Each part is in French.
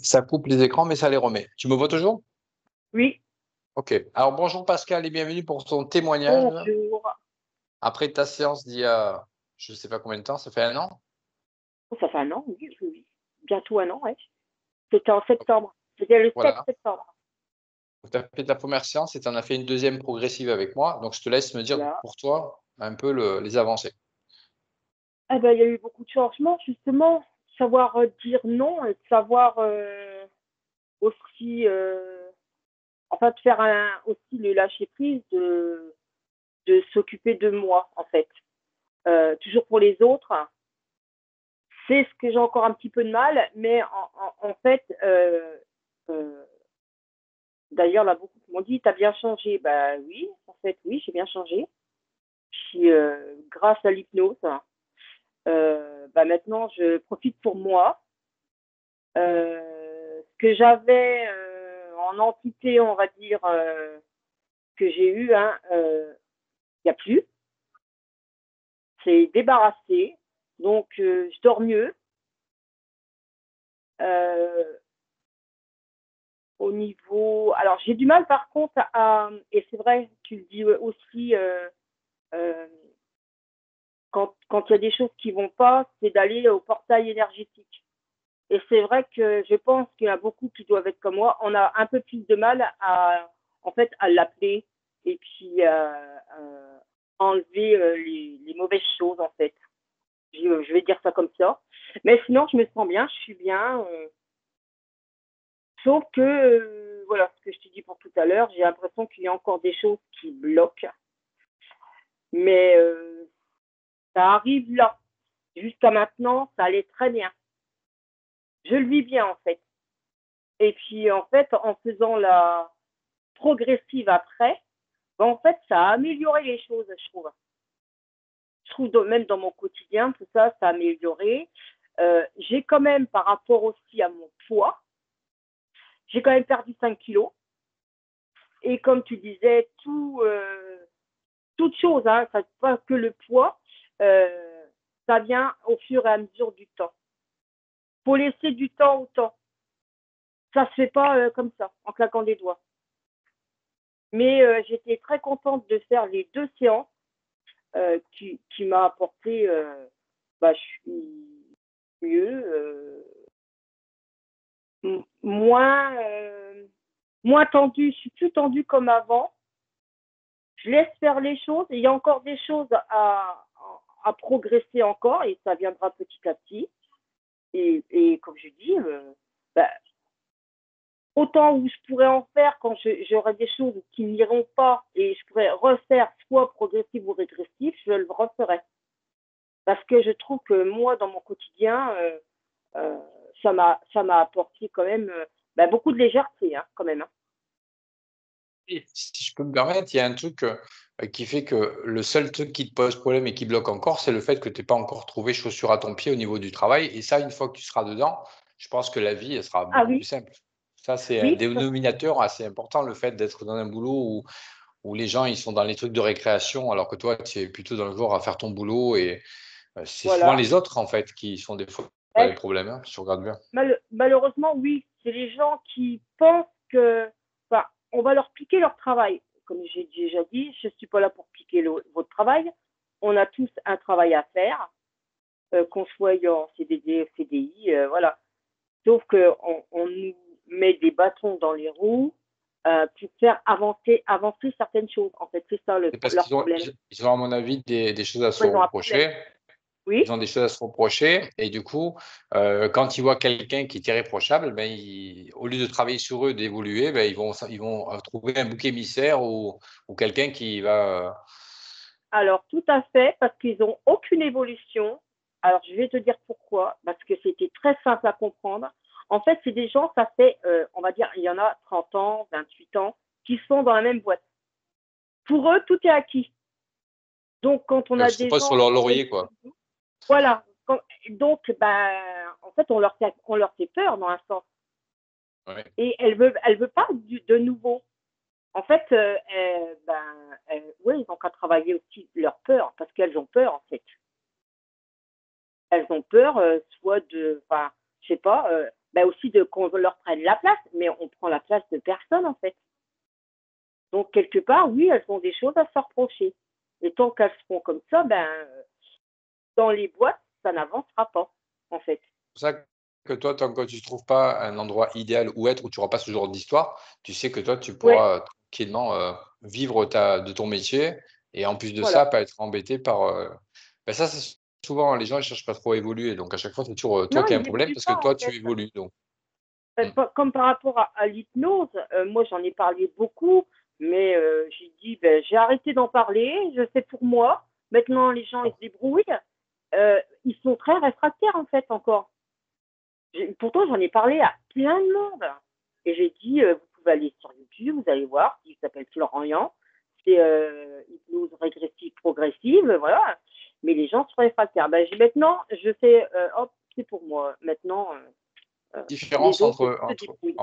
Ça coupe les écrans, mais ça les remet. Tu me vois toujours? Oui, Ok. Alors bonjour Pascal et bienvenue pour ton témoignage bonjour. après ta séance d'il y a, je ne sais pas combien de temps, ça fait un an? Oh, ça fait un an, oui, oui, oui. Bientôt un an, ouais. C'était en septembre. C'était le 7 Voilà. septembre. Tu as fait ta première séance et tu en as fait une deuxième progressive avec moi. Donc je te laisse me dire Voilà. pour toi un peu les avancées. Ah ben, il y a eu beaucoup de changements, justement. Savoir dire non et de savoir aussi, enfin, de faire aussi le lâcher prise, de s'occuper de moi, en fait. Toujours pour les autres. C'est ce que j'ai encore un petit peu de mal, mais en fait, euh, d'ailleurs, là, beaucoup m'ont dit, t'as bien changé. Bah oui, en fait, oui, j'ai bien changé. Puis, grâce à l'hypnose, bah maintenant, je profite pour moi. Ce que j'avais en entité, on va dire, que j'ai eu, hein, il n'y a plus. C'est débarrassé. Donc, je dors mieux. Euh, Au niveau, alors j'ai du mal par contre et c'est vrai, tu le dis aussi, euh, quand il y a des choses qui vont pas, c'est d'aller au portail énergétique. Et c'est vrai que je pense qu'il y en a beaucoup qui doivent être comme moi. On a un peu plus de mal en fait, à l'appeler et puis enlever les mauvaises choses en fait. Je vais dire ça comme ça. Mais sinon, je me sens bien, je suis bien. Sauf que, voilà, ce que je t'ai dit pour tout à l'heure, j'ai l'impression qu'il y a encore des choses qui bloquent. Mais ça arrive là. Jusqu'à maintenant, ça allait très bien. Je le vis bien en fait. Et puis en fait, en faisant la progressive après, ben, en fait, ça a amélioré les choses, je trouve. Je trouve même dans mon quotidien, tout ça, ça a amélioré. J'ai quand même, par rapport aussi à mon poids, j'ai quand même perdu 5 kilos. Et comme tu disais, toute chose, hein, ça pas que le poids, ça vient au fur et à mesure du temps. Faut laisser du temps au temps. Ça se fait pas comme ça, en claquant des doigts. Mais j'étais très contente de faire les 2 séances qui m'a apporté, bah, je suis mieux, moins tendue. Je suis plus tendue comme avant. Je laisse faire les choses. Et il y a encore des choses à progresser encore et ça viendra petit à petit. Et comme je dis, bah, autant où je pourrais en faire quand j'aurai des choses qui n'iront pas et je pourrais refaire soit progressif ou régressif, je le referai. Parce que je trouve que moi, dans mon quotidien, euh, ça m'a apporté quand même bah, beaucoup de légèreté, hein, quand même. Hein. Et si je peux me permettre, il y a un truc qui fait que le seul truc qui te pose problème et qui bloque encore, c'est le fait que tu n'aies pas encore trouvé chaussure à ton pied au niveau du travail. Et ça, une fois que tu seras dedans, je pense que la vie, elle sera Ah beaucoup plus oui, simple. Ça, c'est un oui, dénominateur assez important, le fait d'être dans un boulot où les gens, ils sont dans les trucs de récréation, alors que toi, tu es plutôt dans le genre à faire ton boulot. Et c'est souvent voilà. les autres, en fait, qui sont des fois les Eh, problèmes, hein, si tu regardes bien. malheureusement, oui, c'est les gens qui pensent que, enfin, on va leur piquer leur travail. Comme j'ai déjà dit, je ne suis pas là pour piquer votre travail. On a tous un travail à faire, qu'on soit en CDD, CDI, voilà. Sauf qu'on nous met des bâtons dans les roues pour faire avancer certaines choses. En fait, c'est ça C'est parce leur qu'ils ont, problème. ils ont, à mon avis, des choses à se Ils ont un problème. reprocher. Oui, Ils ont des choses à se reprocher et du coup, quand ils voient quelqu'un qui est irréprochable, ben, au lieu de travailler sur eux, d'évoluer, ben, ils vont trouver un bouc émissaire ou quelqu'un qui va, alors tout à fait, parce qu'ils n'ont aucune évolution. Alors je vais te dire pourquoi, parce que c'était très simple à comprendre. En fait, c'est des gens, ça fait, on va dire, il y en a 30 ans, 28 ans, qui sont dans la même boîte. Pour eux, tout est acquis. Donc, quand on a se des reposent sur gens leur qui viennent laurier, quoi. voilà. Donc, ben, en fait, on leur fait peur dans un sens. Ouais. Et elle veut pas de nouveau. En fait, oui, ils ont qu'à travailler aussi leur peur, parce qu'elles ont peur, en fait. Elles ont peur, soit de, enfin, je sais pas, bah aussi qu'on leur prenne la place, mais on prend la place de personne en fait. Donc quelque part, oui, elles ont des choses à se reprocher. Et tant qu'elles seront comme ça, ben dans les boîtes, ça n'avancera pas en fait. C'est pour ça que toi, tant que tu ne trouves pas un endroit idéal où être, où tu n'auras pas ce genre d'histoire, tu sais que toi, tu Ouais, pourras tranquillement vivre de ton métier et en plus de voilà. ça, pas être embêté par. Ben ça, c'est souvent, les gens ne cherchent pas trop à évoluer. Donc, à chaque fois, c'est toujours toi Non, qui as un ils problème n'évoluent parce que pas en toi, tu fait. évolues. Donc, mm. Comme par rapport à l'hypnose, moi j'en ai parlé beaucoup, mais j'ai dit ben, j'ai arrêté d'en parler, je sais pour moi. Maintenant les gens ils se débrouillent. Ils sont très réfractaires en fait encore. Pourtant j'en ai parlé à plein de monde. Et j'ai dit vous pouvez aller sur YouTube, vous allez voir, il s'appelle Florent Yan, c'est hypnose régressive progressive, voilà. Mais les gens sont réfractaires. Ben, maintenant je sais, hop, c'est pour moi. Maintenant les Différence autres se débrouillent.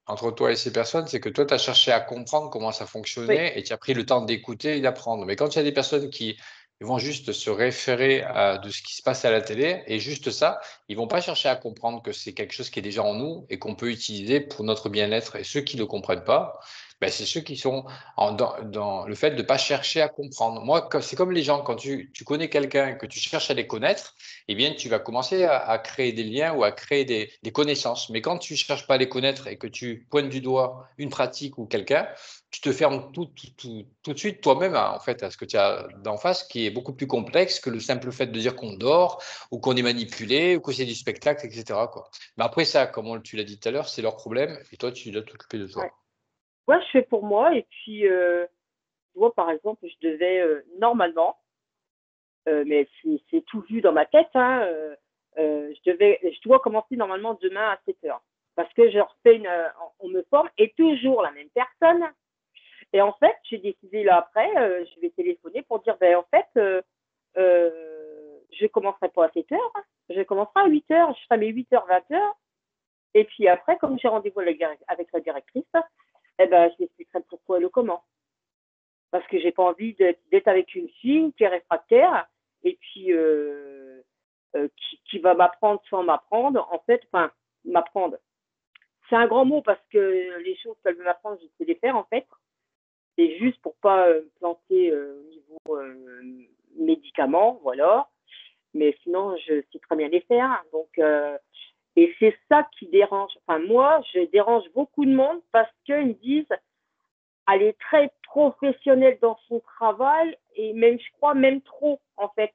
entre toi et ces personnes, c'est que toi, tu as cherché à comprendre comment ça Oui. fonctionnait et tu as pris le temps d'écouter et d'apprendre. Mais quand il y a des personnes qui vont juste se référer à de ce qui se passe à la télé et juste ça, ils vont pas chercher à comprendre que c'est quelque chose qui est déjà en nous et qu'on peut utiliser pour notre bien-être. Et ceux qui ne le comprennent pas, ben, c'est ceux qui sont dans le fait de ne pas chercher à comprendre. Moi, c'est comme les gens, quand tu connais quelqu'un et que tu cherches à les connaître, eh bien, tu vas commencer à créer des liens ou à créer des connaissances. Mais quand tu ne cherches pas à les connaître et que tu pointes du doigt une pratique ou quelqu'un, tu te fermes tout de suite toi-même en fait, à ce que tu as d'en face, qui est beaucoup plus complexe que le simple fait de dire qu'on dort ou qu'on est manipulé ou que c'est du spectacle, etc., quoi. Mais après ça, comme tu l'as dit tout à l'heure, c'est leur problème et toi, tu dois t'occuper de Ouais. toi. Moi, je fais pour moi. Et puis, tu vois, par exemple, je devais normalement, mais c'est tout vu dans ma tête, hein, je dois commencer normalement demain à 7 heures. Parce que je refais on me forme et toujours la même personne. Et en fait, j'ai décidé là après, je vais téléphoner pour dire, ben en fait, je commencerai pas à 7 heures, hein. Je commencerai à 8 heures, je ferai mes 8 heures, 20 heures. Et puis après, comme j'ai rendez-vous avec la directrice, eh ben, je l'expliquerai le pourquoi et le comment. Parce que j'ai pas envie d'être avec une fille qui est réfractaire et puis qui va m'apprendre sans m'apprendre. En fait, enfin, m'apprendre. C'est un grand mot parce que les choses qu'elle veut m'apprendre, je sais les faire en fait. C'est juste pour pas me planter au niveau médicaments, voilà. Mais sinon, je sais très bien les faire. Donc, et c'est ça qui dérange. Enfin, moi, je dérange beaucoup de monde parce qu'ils me disent elle est très professionnelle dans son travail et même, je crois, même trop, en fait.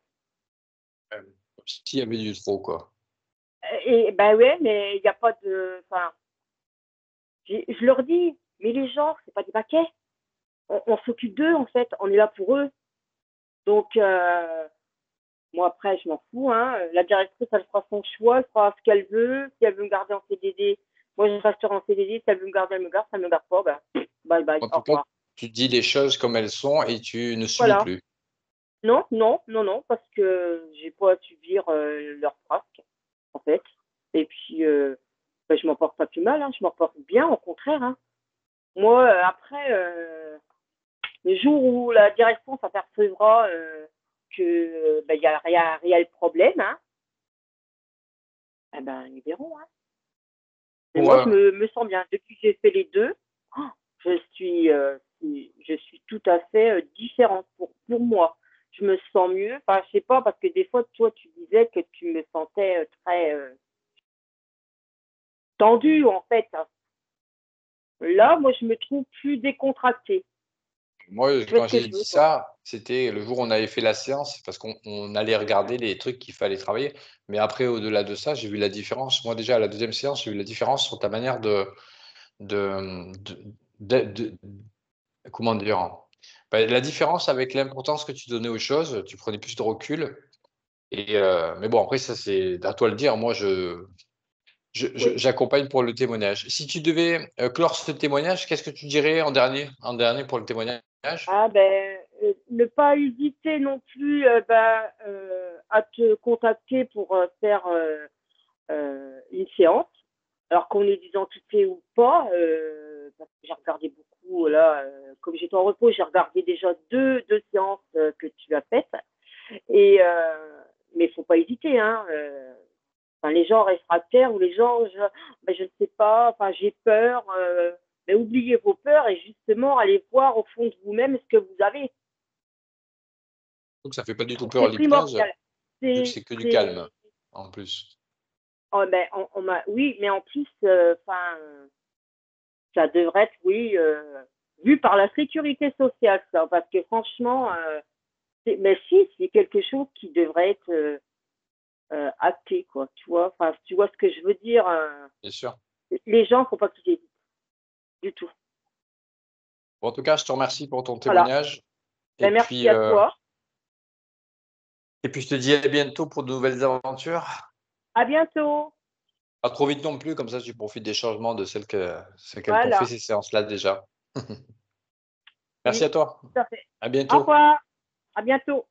S'il y avait du trop, quoi. Et ben ouais, mais il n'y a pas de. Enfin, je leur dis, mais les gens, c'est pas des paquets. On s'occupe d'eux, en fait. On est là pour eux. Donc, moi, après, je m'en fous. Hein. La directrice, elle fera son choix, elle fera ce qu'elle veut. Si elle veut me garder en CDD, moi, je resterai en CDD. Si elle veut me garder, elle me garde. Si elle ne me garde pas, ben, bye bye, En au tout cas, revoir. tu dis les choses comme elles sont et tu ne subis Voilà. plus. Non, non, non, non, parce que j'ai pas à subir leurs frasques, en fait. Et puis, ben, je m'en porte pas plus mal, hein, je m'en porte bien, au contraire. Hein. Moi, après, le jour où la direction s'apercevra que ben, y a un réel problème, hein, eh ben, ils verront. Hein. Et Pour, moi, je me sens bien. Depuis que j'ai fait les deux, oh, je suis tout à fait différente pour moi. Je me sens mieux. Enfin, je sais pas, parce que des fois, toi, tu disais que tu me sentais très tendue, en fait. Là, moi, je me trouve plus décontractée. moi, Tu fais quand ce que j'ai je dit veux, quoi. ça, c'était le jour où on avait fait la séance parce qu'on allait regarder les trucs qu'il fallait travailler. Mais après, au-delà de ça, j'ai vu la différence. Moi, déjà, à la deuxième séance, j'ai vu la différence sur ta manière de, de, de- comment dire, bah, la différence avec l'importance que tu donnais aux choses, tu prenais plus de recul. Mais bon, après, ça, c'est à toi de le dire. Moi, Oui. j'accompagne pour le témoignage. Si tu devais clore ce témoignage, qu'est-ce que tu dirais en dernier pour le témoignage? Ah, ben, ne pas hésiter non plus à te contacter pour faire une séance. Alors qu'on est d'identité ou pas, parce que j'ai regardé beaucoup, là, comme j'étais en repos, j'ai regardé déjà deux séances que tu as faites. Et, mais il ne faut pas hésiter, hein. Enfin, les gens réfractaires ou les gens, je ne sais pas, enfin, j'ai peur. Mais oubliez vos peurs et justement, allez voir au fond de vous-même ce que vous avez. Donc ça fait pas du Je tout trouve que peur c'est l'hypnose, primordial. vu que C'est, c'est que du calme, c'est, en plus. oh, ben, oui, mais en plus, enfin, ça devrait être, oui, vu par la sécurité sociale, ça, parce que franchement, mais si, c'est quelque chose qui devrait être acté, quoi, tu vois. Enfin, tu vois ce que je veux dire. Bien sûr. Les gens, faut pas qu'ils hésitent du tout. Bon, en tout cas, je te remercie pour ton Voilà. témoignage Ben, merci à toi. et puis je te dis à bientôt pour de nouvelles aventures. À bientôt. Pas trop vite non plus, comme ça tu profites des changements de celles qu'elles t'ont fait Voilà. ces séances-là déjà. Merci Oui, à toi. tout à fait. À Au bientôt. revoir. À bientôt.